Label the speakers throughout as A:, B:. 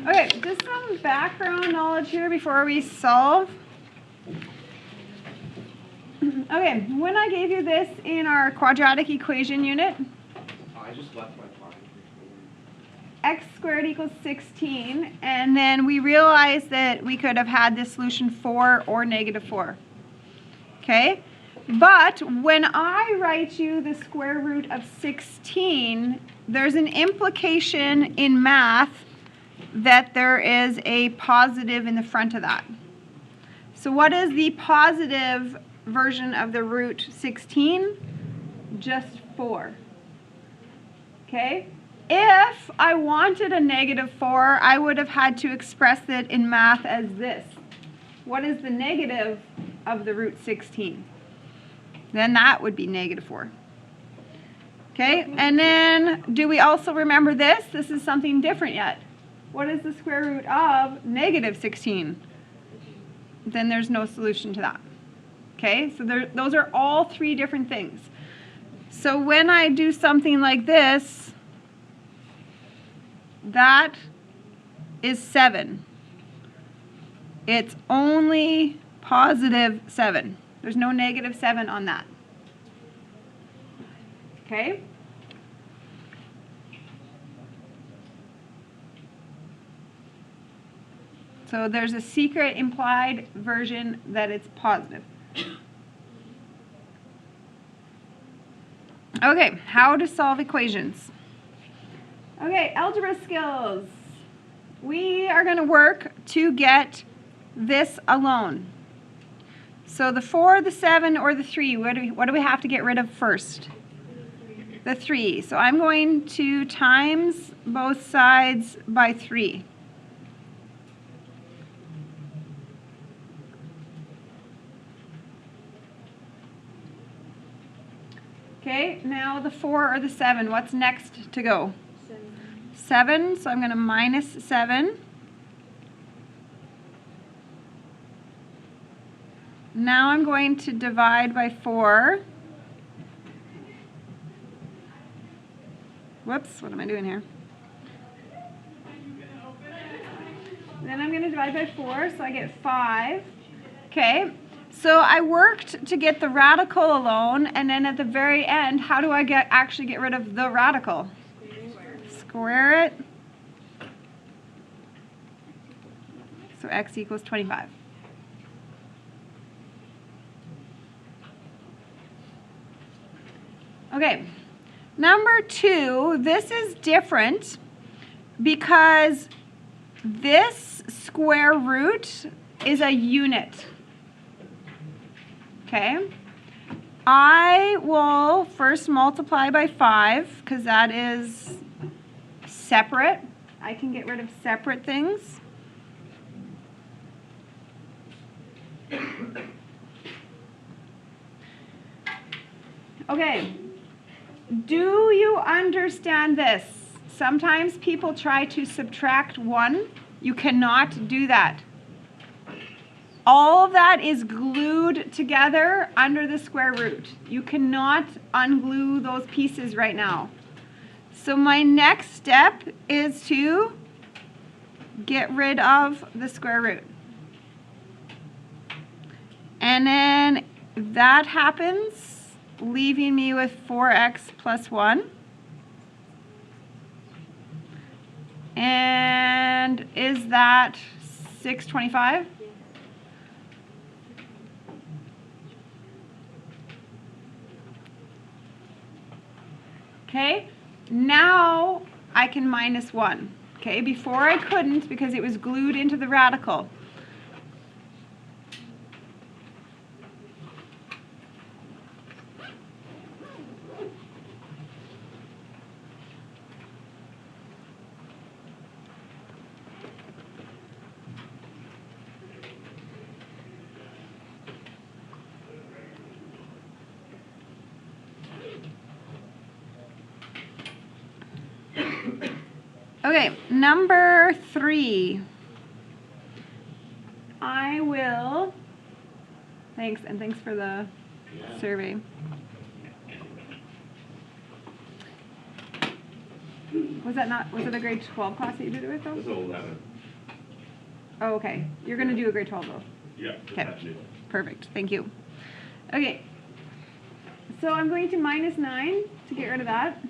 A: Okay, just some background knowledge here before we solve. Okay, when I gave you this in our quadratic equation unit,
B: I just left my pocket.
A: x squared equals 16, and then we realized that we could have had this solution 4 or negative 4. Okay? But when I write you the square root of 16, there's an implication in math that there is a positive in the front of that. So what is the positive version of the root 16? Just 4. Okay? If I wanted a negative 4, I would have had to express it in math as this. What is the negative of the root 16? Then that would be negative 4. Okay? And then, do we also remember this? This is something different yet. What is the square root of negative 16? Then there's no solution to that. Okay? So those are all three different things. So when I do something like this, that is 7. It's only positive 7. There's no negative 7 on that. Okay? So there's a secret implied version that it's positive. Okay, how to solve equations. Okay, algebra skills. We are going to work to get this alone. So the 4, the 7, or the 3, what do we have to get rid of first? The 3. So I'm going to times both sides by 3. Okay, now the 4 or the 7, what's next to go? 7, so I'm going to minus 7. Now I'm going to divide by 4. Whoops, what am I doing here? Then I'm going to divide by 4, so I get 5. Okay, so I worked to get the radical alone, and then at the very end, how do I actually get rid of the radical? Square it. So x equals 25. Okay, number 2, this is different because this square root is a unit. Okay, I will first multiply by 5 because that is separate. I can get rid of separate things. Okay, do you understand this? Sometimes people try to subtract 1. You cannot do that. All of that is glued together under the square root. You cannot unglue those pieces right now. So my next step is to get rid of the square root. And then that happens, leaving me with 4x plus 1. And is that 625? Okay, now I can minus 1. Okay, before I couldn't because it was glued into the radical. Okay, number 3. I will, thanks, and thanks for the survey. Was it a grade 12 class that you did it with though?
B: It was 11.
A: Oh, okay. You're going to do a grade 12 though.
C: Yeah,
A: Okay.
C: potentially.
A: Perfect. Thank you. Okay. So I'm going to minus 9 to get rid of that.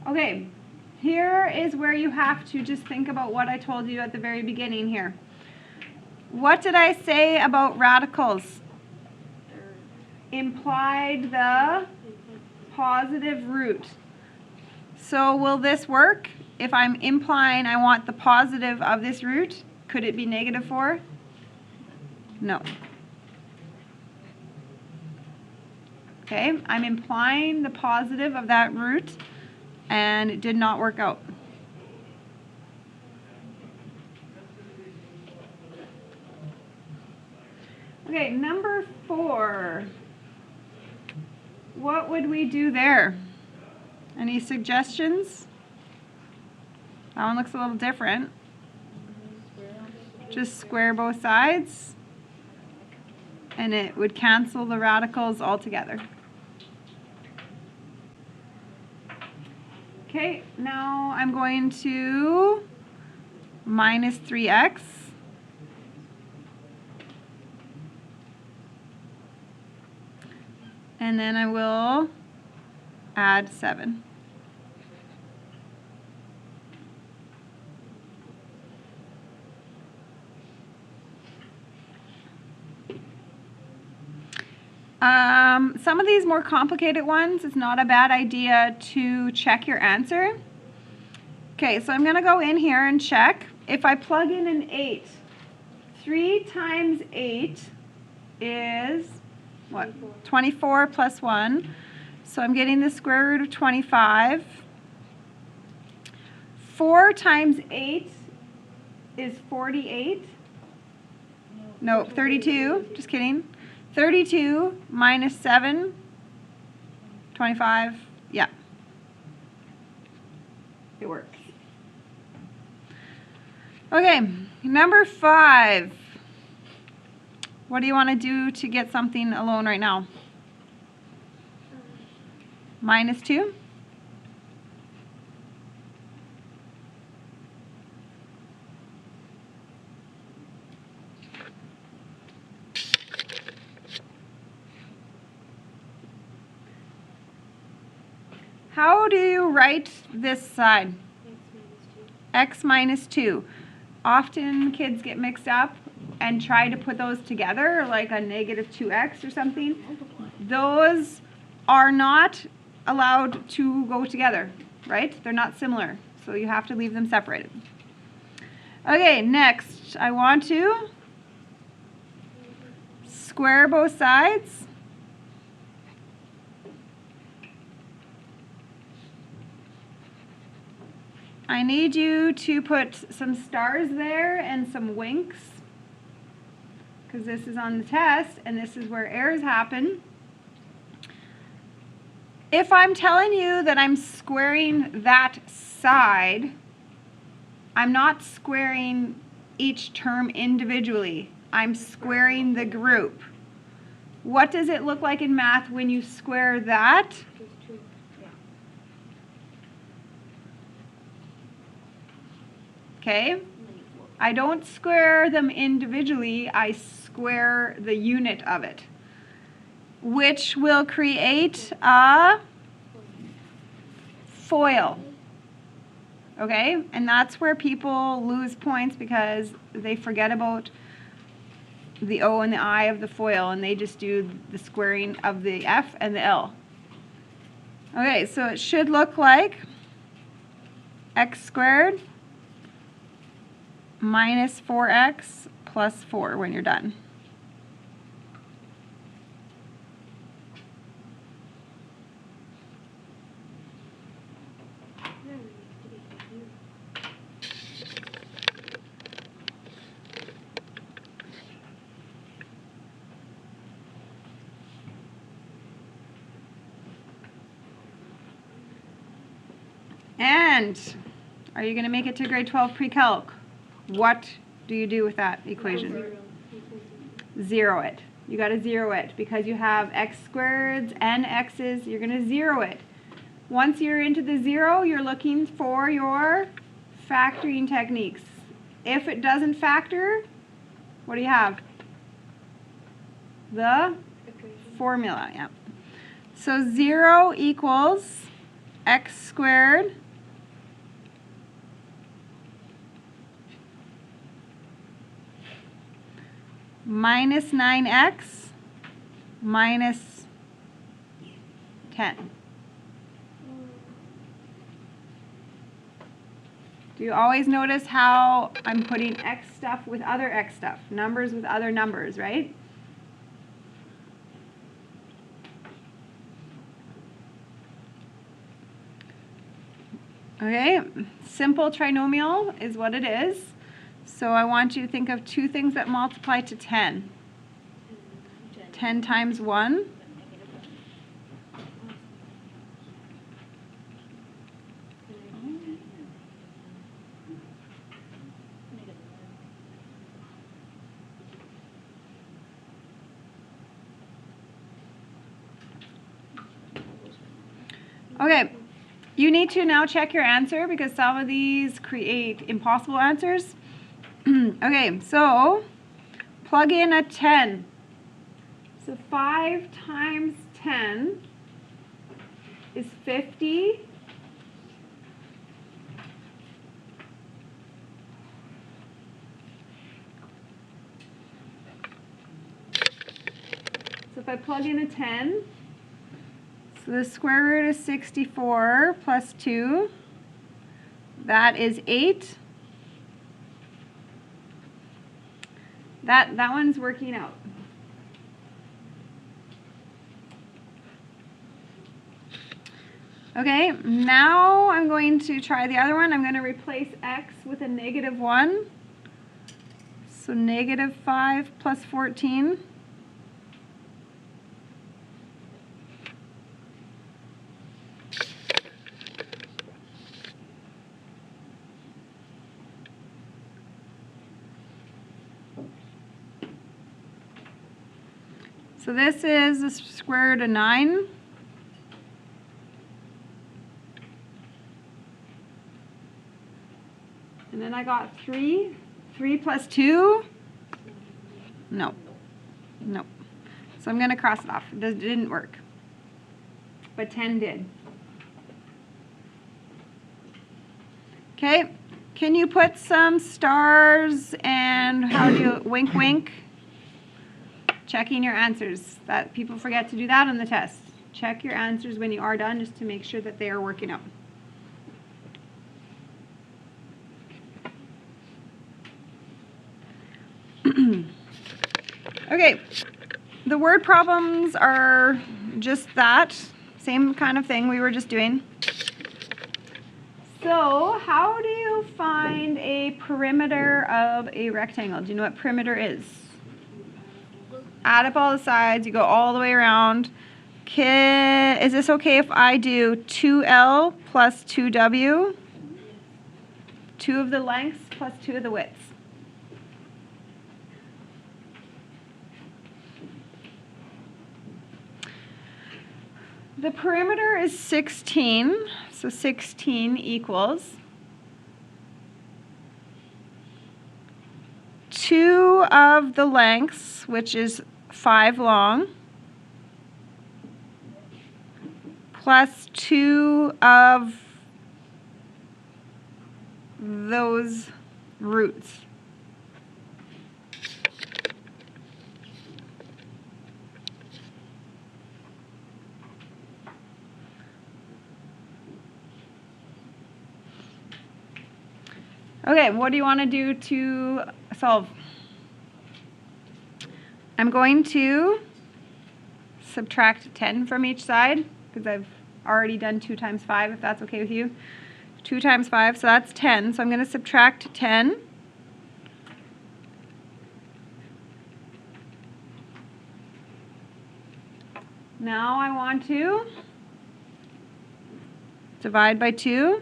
A: Okay. Here is where you have to just think about what I told you at the very beginning here. What did I say about radicals? Implied the positive root. So will this work? If I'm implying I want the positive of this root, could it be negative 4? No. Okay, I'm implying the positive of that root, and it did not work out. Okay, number 4. What would we do there? Any suggestions? That one looks a little different. Just square both sides, and it would cancel the radicals altogether. Okay, now I'm going to minus 3x. And then I will add 7. Some of these more complicated ones, it's not a bad idea to check your answer. Okay, so I'm going to go in here and check. If I plug in an 8, 3 times 8 is what? 24 plus 1. So I'm getting the square root of 25. 4 times 8 is 48. No, 32. Just kidding. 32 minus 7, 25. Yeah. It works. Okay, number 5. What do you want to do to get something alone right now? Minus 2? How do you write this side? X minus 2. Often kids get mixed up and try to put those together, like a negative 2x or something. Those are not allowed to go together, right? They're not similar, so you have to leave them separated. Okay, next, I want to square both sides. I need you to put some stars there and some winks, because this is on the test and this is where errors happen. If I'm telling you that I'm squaring that side, I'm not squaring each term individually. I'm squaring the group. What does it look like in math when you square that? Okay? I don't square them individually, I square the unit of it, which will create a FOIL. Okay? And that's where people lose points because they forget about the O and the I of the FOIL and they just do the squaring of the F and the L. Okay, so it should look like x squared minus 4x plus 4 when you're done. And are you going to make it to grade 12 pre-calc? What do you do with that equation? Zero it. You got to zero it because you have x squareds and x's. You're going to zero it. Once you're into the zero, you're looking for your factoring techniques. If it doesn't factor, what do you have? The formula, yeah. So 0 equals x squared minus 9x minus 10. Do you always notice how I'm putting x stuff with other x stuff, numbers with other numbers, right? Okay, simple trinomial is what it is. So I want you to think of two things that multiply to 10. 10 times 1. Okay, you need to now check your answer because some of these create impossible answers. Okay, so plug in a 10. So 5 times 10 is 50. So if I plug in a 10, so the square root is 64 plus 2. That is 8. That one's working out. Okay, now I'm going to try the other one. I'm going to replace x with a negative 1. So negative 5 plus 14. So this is the square root of 9. And then I got 3. 3 plus 2? No. No. So I'm going to cross it off. It didn't work. But 10 did. Okay. Can you put some stars and how do you wink wink? Checking your answers. That people forget to do that on the test. Check your answers when you are done just to make sure that they are working out. Okay, the word problems are just that, same kind of thing we were just doing. So, how do you find a perimeter of a rectangle? Do you know what perimeter is? Add up all the sides, you go all the way around. Is this okay if I do 2L plus 2W? 2 of the lengths plus 2 of the widths. The perimeter is 16, so 16 equals 2 of the lengths, which is 5 long, plus 2 of those roots. Okay, what do you want to do to solve? I'm going to subtract 10 from each side because I've already done 2 times 5, if that's okay with you. 2 times 5, so that's 10. So I'm going to subtract 10. Now I want to divide by 2.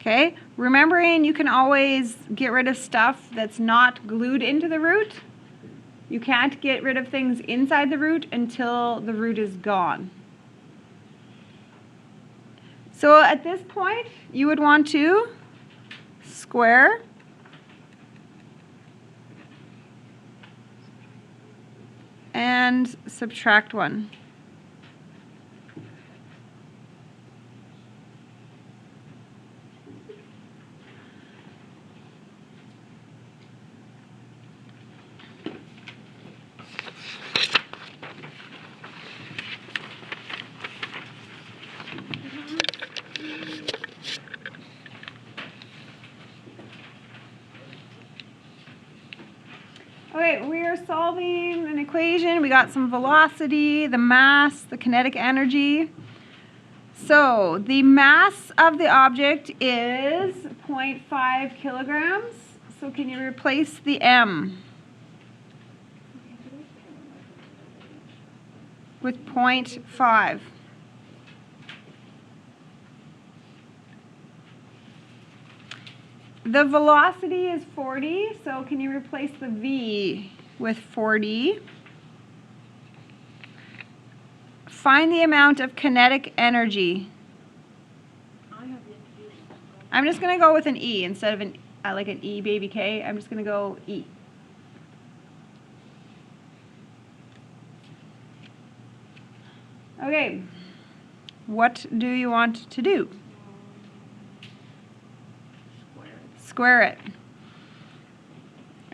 A: Okay, remembering you can always get rid of stuff that's not glued into the root. You can't get rid of things inside the root until the root is gone. So at this point, you would want to square and subtract 1. Okay, we are solving an equation. We got some velocity, the mass, the kinetic energy. So the mass of the object is 0.5 kilograms. So can you replace the m with 0.5? The velocity is 40, so can you replace the v with 40? Find the amount of kinetic energy. I'm just going to go with an E instead of like an E baby K. I'm just going to go E. Okay, what do you want to do? Square it.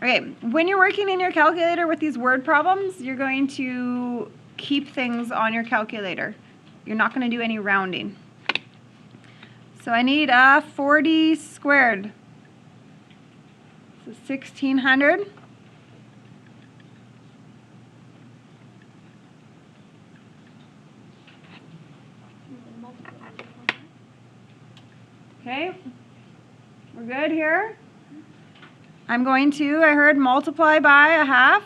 A: Okay, when you're working in your calculator with these word problems, you're going to keep things on your calculator. You're not going to do any rounding. So I need 40 squared. So 1600. Okay, we're good here. I'm going to, I heard, multiply by a half.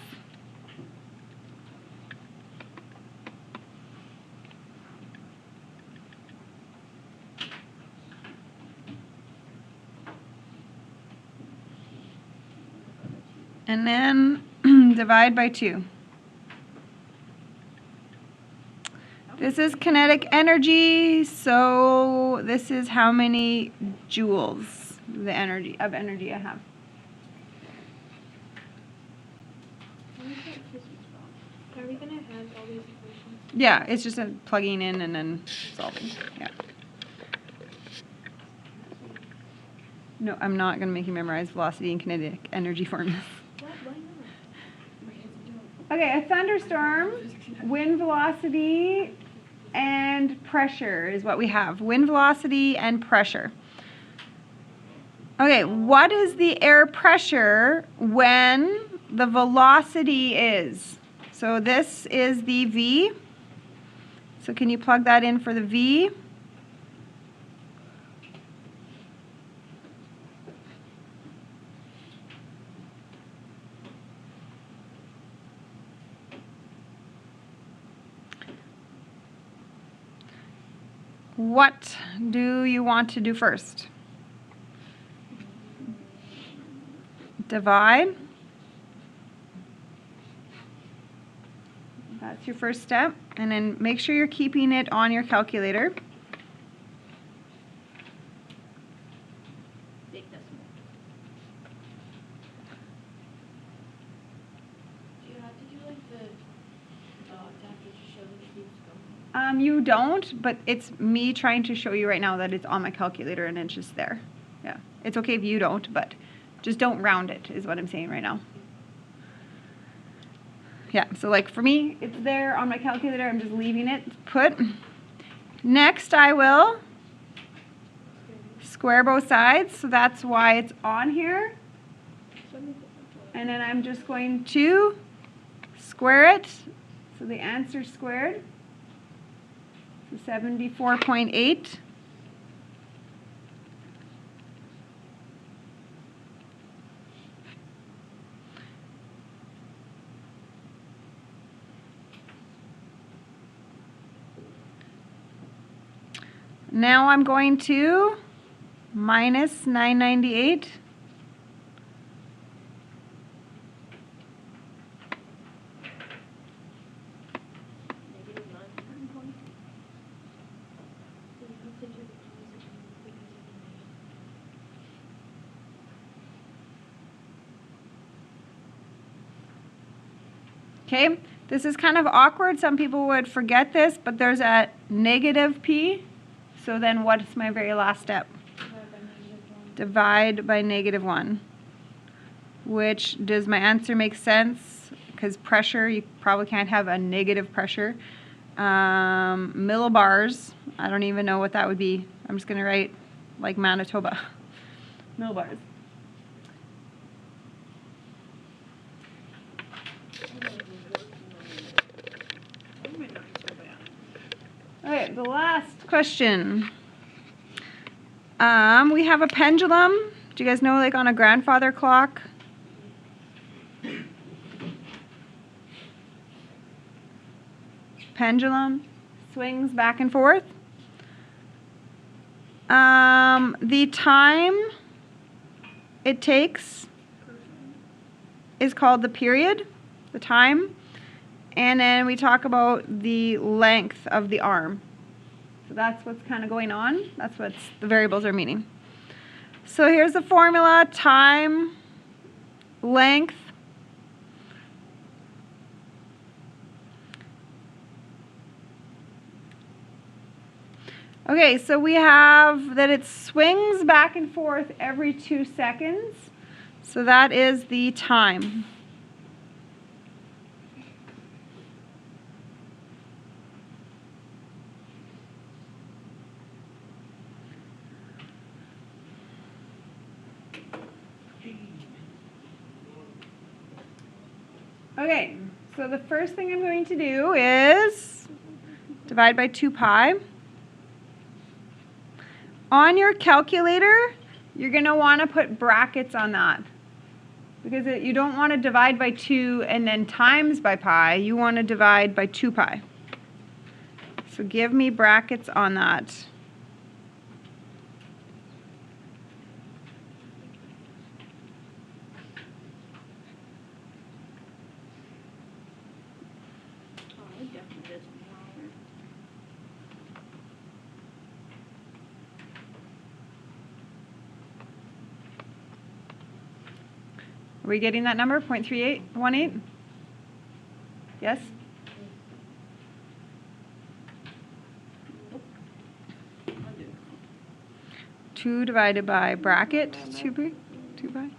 A: And then divide by 2. This is kinetic energy, so this is how many joules the energy I have.
C: Are we going to have all these equations?
A: Yeah, it's just a plugging in and then solving. Yeah. No, I'm not going to make you memorize velocity and kinetic energy formulas.
C: Why not?
A: Okay, a thunderstorm, wind velocity and pressure is what we have. Wind velocity and pressure. Okay, what is the air pressure when the velocity is? So this is the V. So can you plug that in for the V? What do you want to do first? Divide. That's your first step. And then make sure you're keeping it on your calculator.
C: Big decimal. Do you have to do like the after to show the cubes going?
A: You don't, but it's me trying to show you right now that it's on my calculator and it's just there. Yeah, it's okay if you don't, but just don't round it is what I'm saying right now. Yeah, so like for me, it's there on my calculator. I'm just leaving it put. Next, I will square both sides, so that's why it's on here. And then I'm just going to square it, so the answer squared. So 74.8. Now I'm going to minus 998.
C: Negative 9.1. So you have to do the closing because of the negative.
A: Okay, this is kind of awkward. Some people would forget this, but there's a negative p. So then what's my very last step? Divide by negative 1. Which, does my answer make sense? Because pressure, you probably can't have a negative pressure. Millibars, I don't even know what that would be. I'm just going to write like Manitoba. Millibars. Okay, the last question. We have a pendulum. Do you guys know, like on a grandfather clock? Pendulum swings back and forth. The time it takes is called the period, the time. And then we talk about the length of the arm. So that's what's kind of going on. That's what the variables are meaning. So here's the formula: time, length, okay, so we have that it swings back and forth every 2 seconds. So that is the time. Okay, so the first thing I'm going to do is divide by 2 pi. On your calculator, you're going to want to put brackets on that, because you don't want to divide by 2 and then times by pi. You want to divide by 2 pi. So give me brackets on that. Are we getting that number, 0.3818? Yes? Two divided by bracket, 2 pi.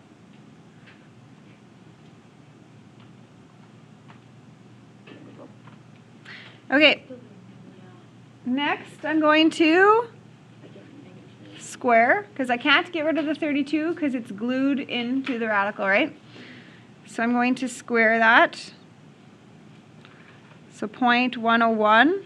A: Okay, next I'm going to square, because I can't get rid of the 32 because it's glued into the radical, right? So I'm going to square that. So 0.101.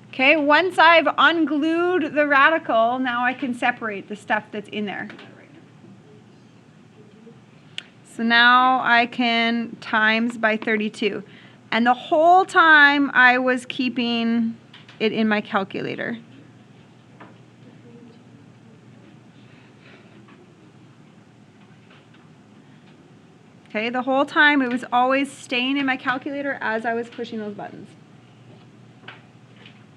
A: Okay, once I've unglued the radical, now I can separate the stuff that's in there. So now I can times by 32. And the whole time I was keeping it in my calculator. Okay, the whole time it was always staying in my calculator as I was pushing those buttons.